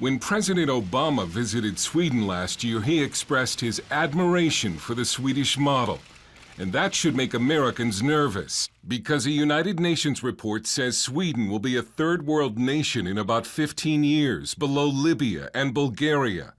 When President Obama visited Sweden last year, he expressed his admiration for the Swedish model. And that should make Americans nervous, because a United Nations report says Sweden will be a third world nation in about 15 years, below Libya and Bulgaria.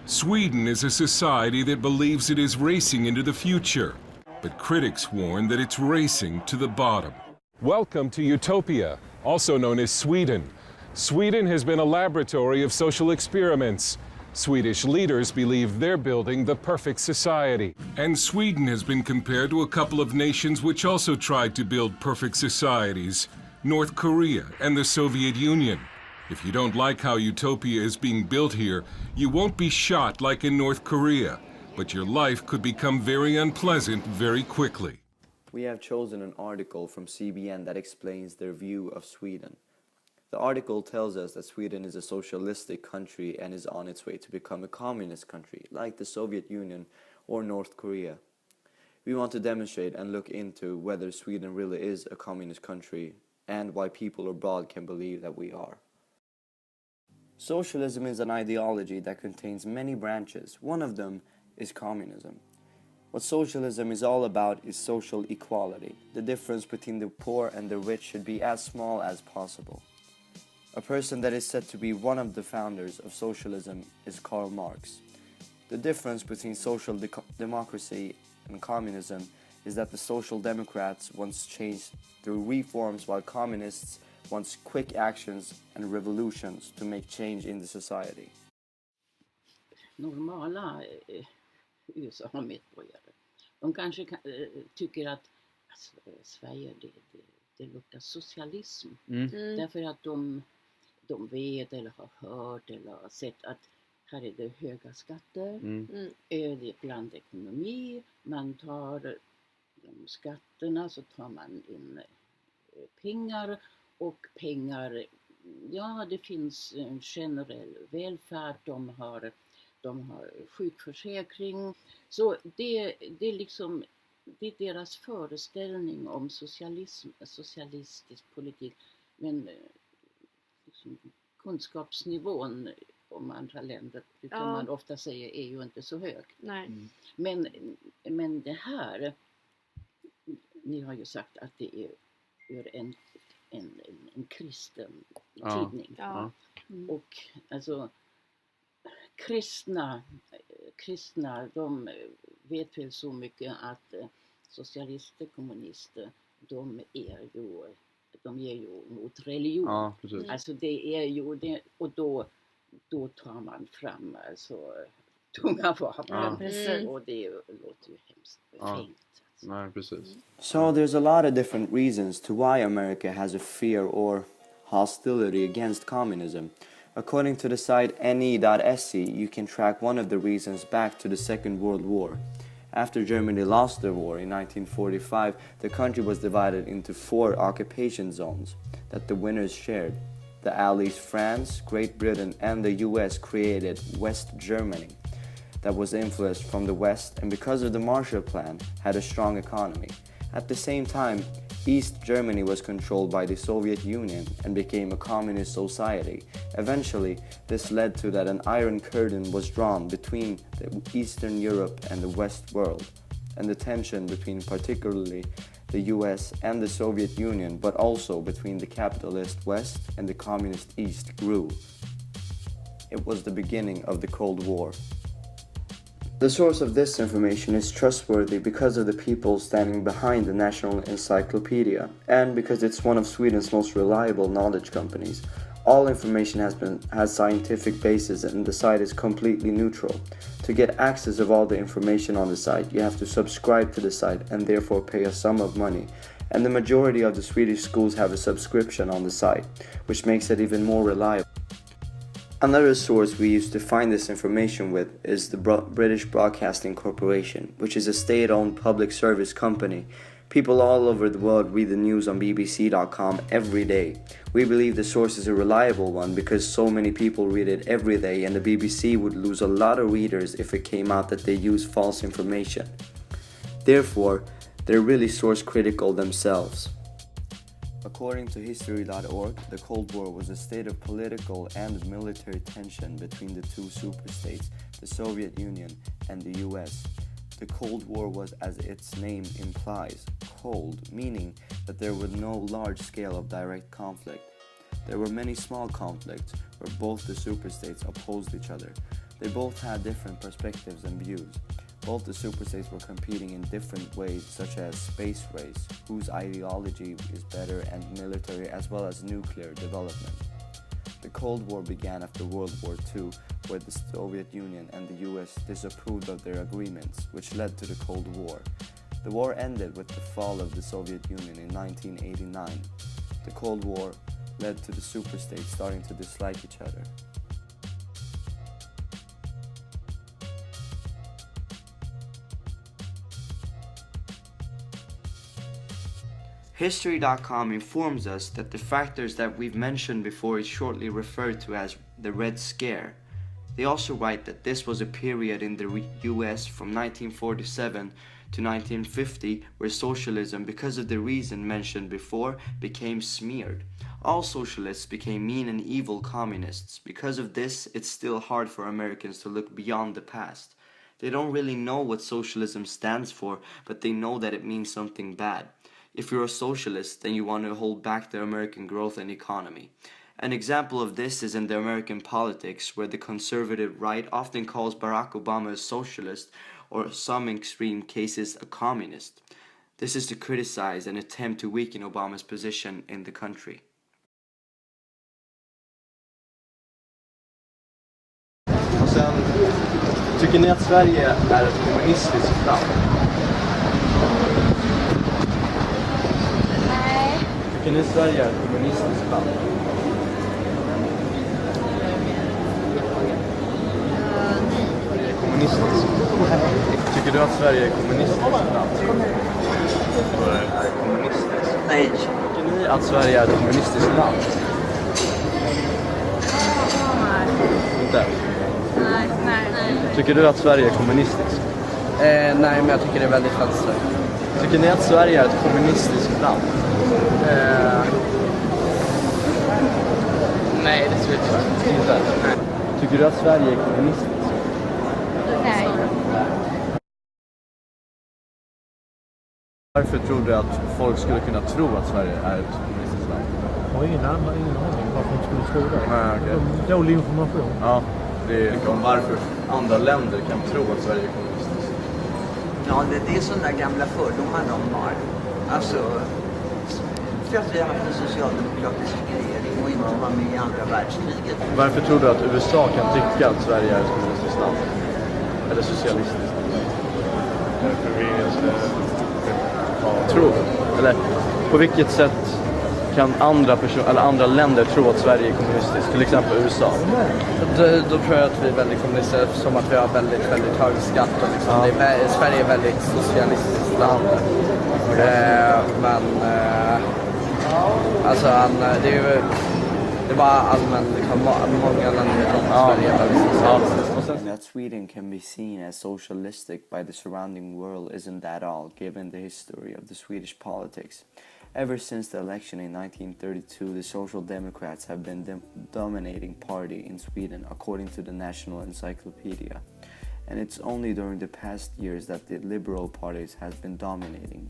Sweden is a society that believes it is racing into the future, but critics warn that it's racing to the bottom. Welcome to Utopia, also known as Sweden. Sweden has been a laboratory of social experiments. Swedish leaders believe they're building the perfect society. And Sweden has been compared to a couple of nations which also tried to build perfect societies, North Korea and the Soviet Union. If you don't like how utopia is being built here, you won't be shot like in North Korea, but your life could become very unpleasant very quickly. We have chosen an article from CBN that explains their view of Sweden. The article tells us that Sweden is a socialistic country and is on its way to become a communist country, like the Soviet Union or North Korea. We want to demonstrate and look into whether Sweden really is a communist country and why people abroad can believe that we are. Socialism is an ideology that contains many branches. One of them is communism. What socialism is all about is social equality. The difference between the poor and the rich should be as small as possible. A person that is said to be one of the founders of socialism is Karl Marx. The difference between social democracy and communism is that the social democrats want change through reforms, while communists want quick actions and revolutions to make change in the society. Normala USA-medborgare, de kanske tycker att Sverige det luktar socialism. Därför att de vet eller har hört eller har sett att här är det höga skatter, det är blandekonomi, man tar de skatterna så tar man in pengar och pengar, ja det finns en generell välfärd, de har sjukförsäkring, så det är liksom det är deras föreställning om socialism, socialistisk politik, men liksom, kunskapsnivån om andra länder brukar man ofta säga är ju inte så hög. Nej. Men det här, ni har ju sagt att det är en kristen tidning. Ja. Och alltså kristna, de vet väl så mycket att socialister, kommunister, de är ju mot religion. Ja, precis. Alltså det är ju det, och då tar man fram alltså tunga vapen. Och det låter ju hemskt befängt. Nej, precis. So there's a lot of different reasons to why America has a fear or hostility against communism. According to the site ne.se, you can track one of the reasons back to the Second World War. After Germany lost the war in 1945, the country was divided into 4 occupation zones that the winners shared. The Allies, France, Great Britain, and the US created West Germany that was influenced from the West, and because of the Marshall Plan, had a strong economy. At the same time, East Germany was controlled by the Soviet Union and became a communist society. Eventually, this led to that an iron curtain was drawn between the Eastern Europe and the West world, and the tension between particularly the US and the Soviet Union, but also between the capitalist West and the communist East grew. It was the beginning of the Cold War. The source of this information is trustworthy because of the people standing behind the National Encyclopedia, and because it's one of Sweden's most reliable knowledge companies. All information has scientific basis, and the site is completely neutral. To get access of all the information on the site, you have to subscribe to the site and therefore pay a sum of money. And the majority of the Swedish schools have a subscription on the site, which makes it even more reliable. Another source we use to find this information with is the British Broadcasting Corporation, which is a state-owned public service company. People all over the world read the news on bbc.com every day. We believe the source is a reliable one because so many people read it every day, and the BBC would lose a lot of readers if it came out that they use false information. Therefore, they're really source critical themselves. According to History.org, the Cold War was a state of political and military tension between the two superstates, the Soviet Union and the US. The Cold War was, as its name implies, cold, meaning that there was no large scale of direct conflict. There were many small conflicts where both the superstates opposed each other. They both had different perspectives and views. Both the superstates were competing in different ways, such as space race, whose ideology is better, and military as well as nuclear development. The Cold War began after World War II, where the Soviet Union and the US disapproved of their agreements, which led to the Cold War. The war ended with the fall of the Soviet Union in 1989. The Cold War led to the superstates starting to dislike each other. History.com informs us that the factors that we've mentioned before is shortly referred to as the Red Scare. They also write that this was a period in the US from 1947 to 1950 where socialism, because of the reason mentioned before, became smeared. All socialists became mean and evil communists. Because of this, it's still hard for Americans to look beyond the past. They don't really know what socialism stands for, but they know that it means something bad. If you're a socialist, then you want to hold back the American growth and economy. An example of this is in the American politics, where the conservative right often calls Barack Obama a socialist, or some extreme cases a communist. This is to criticize and attempt to weaken Obama's position in the country. Och sen, tycker ni att Sverige är ett kommunistiskt land? Nej. Tycker ni Sverige är ett kommunistiskt land? Nej. Kommunistiskt. Tycker du att Sverige är ett kommunistiskt land? Är kommunistiskt? Nej. Tycker ni att Sverige är ett kommunistiskt land? Inte? Nej. Tycker du att Sverige är kommunistiskt? Nej, men jag tycker det är väldigt vänster. Tycker ni att Sverige är ett kommunistiskt land? Nej, det tror jag inte. Inte? Tycker du att Sverige är kommunistiskt? Nej. Varför tror du att folk skulle kunna tro att Sverige är ett kommunistiskt land? Jag har ingen aning varför de skulle tro det. Nej, okej. Dålig information. Ja, det är om varför andra länder kan tro att Sverige är kommunistiskt. Ja, det är sådana gamla fördomar de har. Alltså, för att vi har haft en socialdemokratisk regering och inte var med i andra världskriget. Varför tror du att USA kan tycka att Sverige är ett kommunistiskt land? Eller socialistiskt? För vi tror. Eller på vilket sätt kan andra länder tro att Sverige är kommunistiskt? Till exempel USA. Då tror jag att vi är väldigt kommunister eftersom att vi har väldigt, väldigt hög skatt. Och liksom. Sverige är väldigt socialistiskt land. Det var allmänt, liksom, många länder i Sverige är väldigt socialistiskt. And that Sweden can be seen as socialistic by the surrounding world isn't that all, given the history of the Swedish politics. Ever since the election in 1932, the Social Democrats have been the dominating party in Sweden, according to the National Encyclopedia. And it's only during the past years that the liberal parties has been dominating.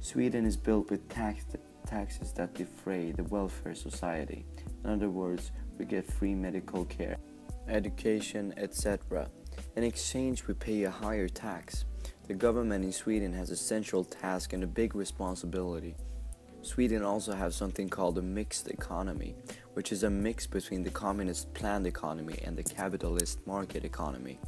Sweden is built with taxes that defray the welfare society. In other words, we get free medical care, education, etc. In exchange, we pay a higher tax. The government in Sweden has a central task and a big responsibility. Sweden also has something called a mixed economy, which is a mix between the communist planned economy and the capitalist market economy.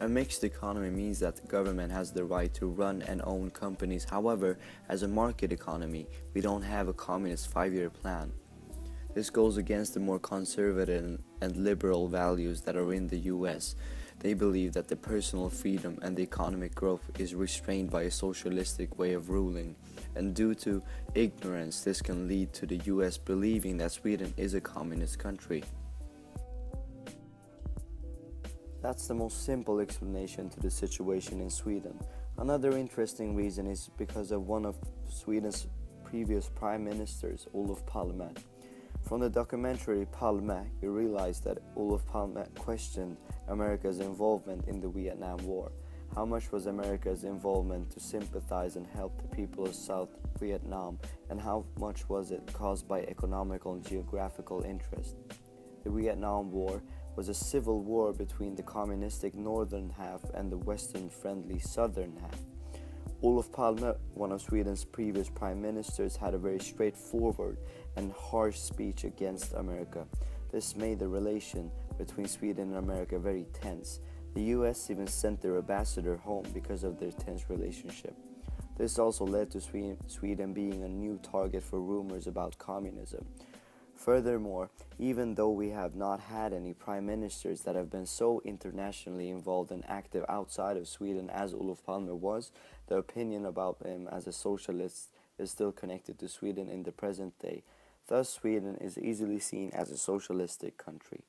A mixed economy means that the government has the right to run and own companies. However, as a market economy, we don't have a communist 5-year plan. This goes against the more conservative and liberal values that are in the US. They believe that the personal freedom and the economic growth is restrained by a socialistic way of ruling. And due to ignorance, this can lead to the US believing that Sweden is a communist country. That's the most simple explanation to the situation in Sweden. Another interesting reason is because of one of Sweden's previous prime ministers, Olof Palme. From the documentary Palme, you realize that Olof Palme questioned America's involvement in the Vietnam War. How much was America's involvement to sympathize and help the people of South Vietnam, and how much was it caused by economical and geographical interest? The Vietnam War was a civil war between the communistic northern half and the Western-friendly southern half. Olof Palme, one of Sweden's previous prime ministers, had a very straightforward and harsh speech against America. This made the relation between Sweden and America very tense. The US even sent their ambassador home because of their tense relationship. This also led to Sweden being a new target for rumors about communism. Furthermore, even though we have not had any prime ministers that have been so internationally involved and active outside of Sweden as Olof Palme was, the opinion about him as a socialist is still connected to Sweden in the present day. Thus, Sweden is easily seen as a socialistic country.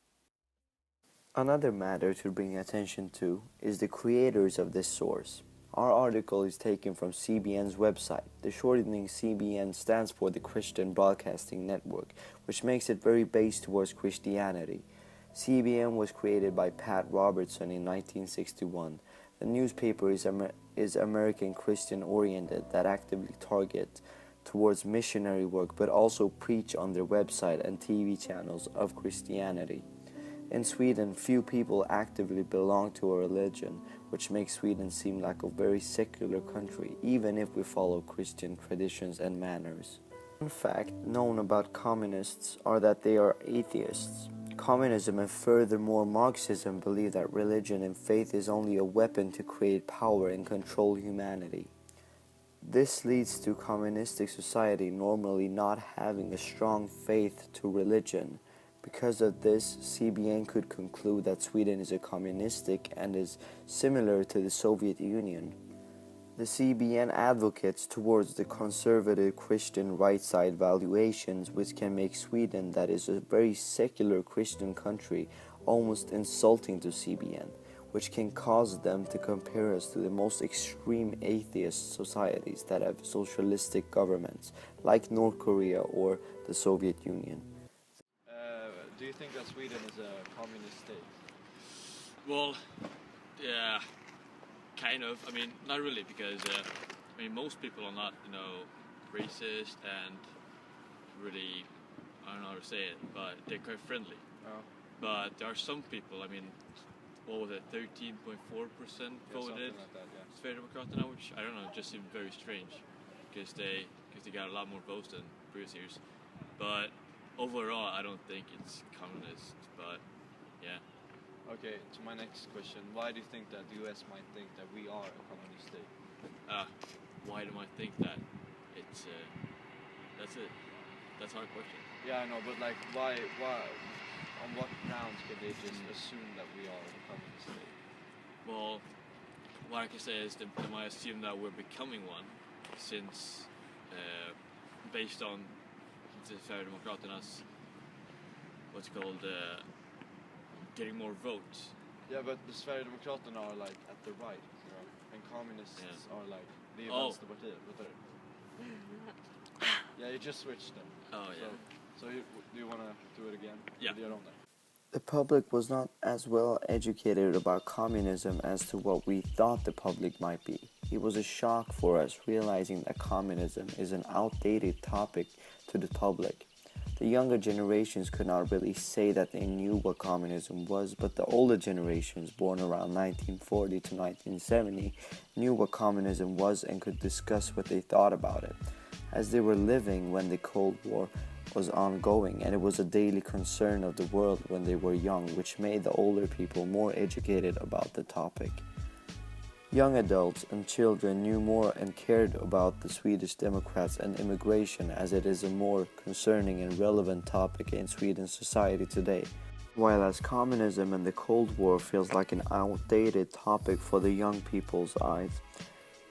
Another matter to bring attention to is the creators of this source. Our article is taken from CBN's website. The shortening CBN stands for the Christian Broadcasting Network, which makes it very based towards Christianity. CBN was created by Pat Robertson in 1961. The newspaper is American Christian oriented that actively target towards missionary work but also preach on their website and TV channels of Christianity. In Sweden, few people actively belong to a religion, which makes Sweden seem like a very secular country, even if we follow Christian traditions and manners. One fact known about communists are that they are atheists. Communism and furthermore Marxism believe that religion and faith is only a weapon to create power and control humanity. This leads to communistic society normally not having a strong faith to religion. Because of this, CBN could conclude that Sweden is a communistic and is similar to the Soviet Union. The CBN advocates towards the conservative Christian right side valuations, which can make Sweden, that is a very secular Christian country, almost insulting to CBN, which can cause them to compare us to the most extreme atheist societies that have socialistic governments, like North Korea or the Soviet Union. Do you think that Sweden is a communist state? Well, yeah, kind of. I mean, not really, because most people are not, racist and really, I don't know how to say it, but they're quite friendly. Oh. But there are some people. What was it? 13.4% voted like that, yeah. Sverigedemokraterna, which I don't know, just seemed very strange, because they got a lot more votes than previous years. But overall, I don't think it's communist, but yeah. Okay, to my next question. Why do you think that the US might think that we are a communist state? Why do I think that? It's, that's it. That's a hard question. Yeah, I know, but like, why, on what grounds can they just assume that we are a communist state? Well, what I can say is that they might assume that we're becoming one, since, based on the Sverigedemokraternas, getting more votes. Yeah, but the Sverigedemokraterna are like at the right, and communists are like the Vänsterpartiet. Yeah, you just switched them. Oh yeah. So do you want to do it again? Yeah. With your own there? The public was not as well educated about communism as to what we thought the public might be. It was a shock for us realizing that communism is an outdated topic to the public. The younger generations could not really say that they knew what communism was, but the older generations, born around 1940 to 1970, knew what communism was and could discuss what they thought about it, as they were living when the Cold War was ongoing, and it was a daily concern of the world when they were young, which made the older people more educated about the topic. Young adults and children knew more and cared about the Swedish Democrats and immigration, as it is a more concerning and relevant topic in Swedish society today. While as communism and the Cold War feels like an outdated topic for the young people's eyes,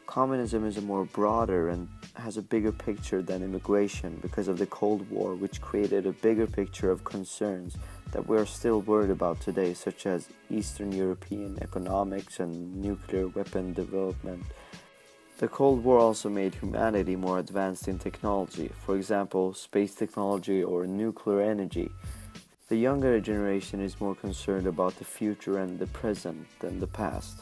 communism is a more broader and has a bigger picture than immigration because of the Cold War, which created a bigger picture of concerns that we are still worried about today, such as Eastern European economics and nuclear weapon development. The Cold War also made humanity more advanced in technology, for example, space technology or nuclear energy. The younger generation is more concerned about the future and the present than the past.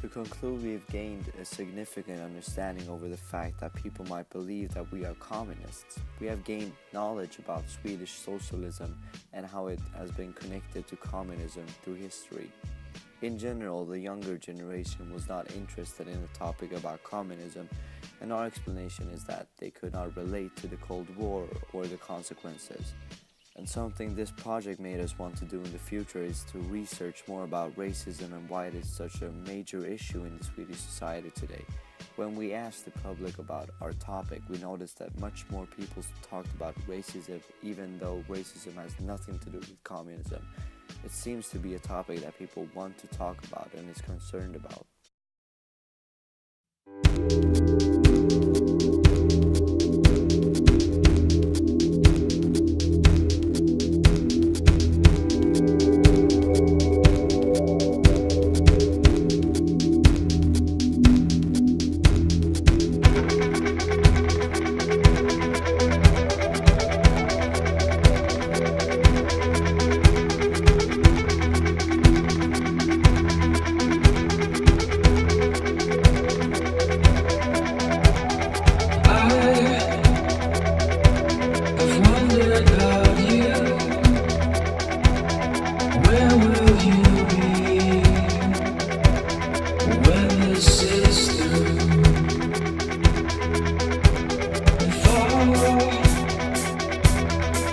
To conclude, we've gained a significant understanding over the fact that people might believe that we are communists. We have gained knowledge about Swedish socialism and how it has been connected to communism through history. In general, the younger generation was not interested in the topic about communism, and our explanation is that they could not relate to the Cold War or the consequences. And something this project made us want to do in the future is to research more about racism and why it is such a major issue in the Swedish society today. When we asked the public about our topic, we noticed that much more people talked about racism, even though racism has nothing to do with communism. It seems to be a topic that people want to talk about and is concerned about.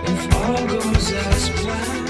If all goes as planned.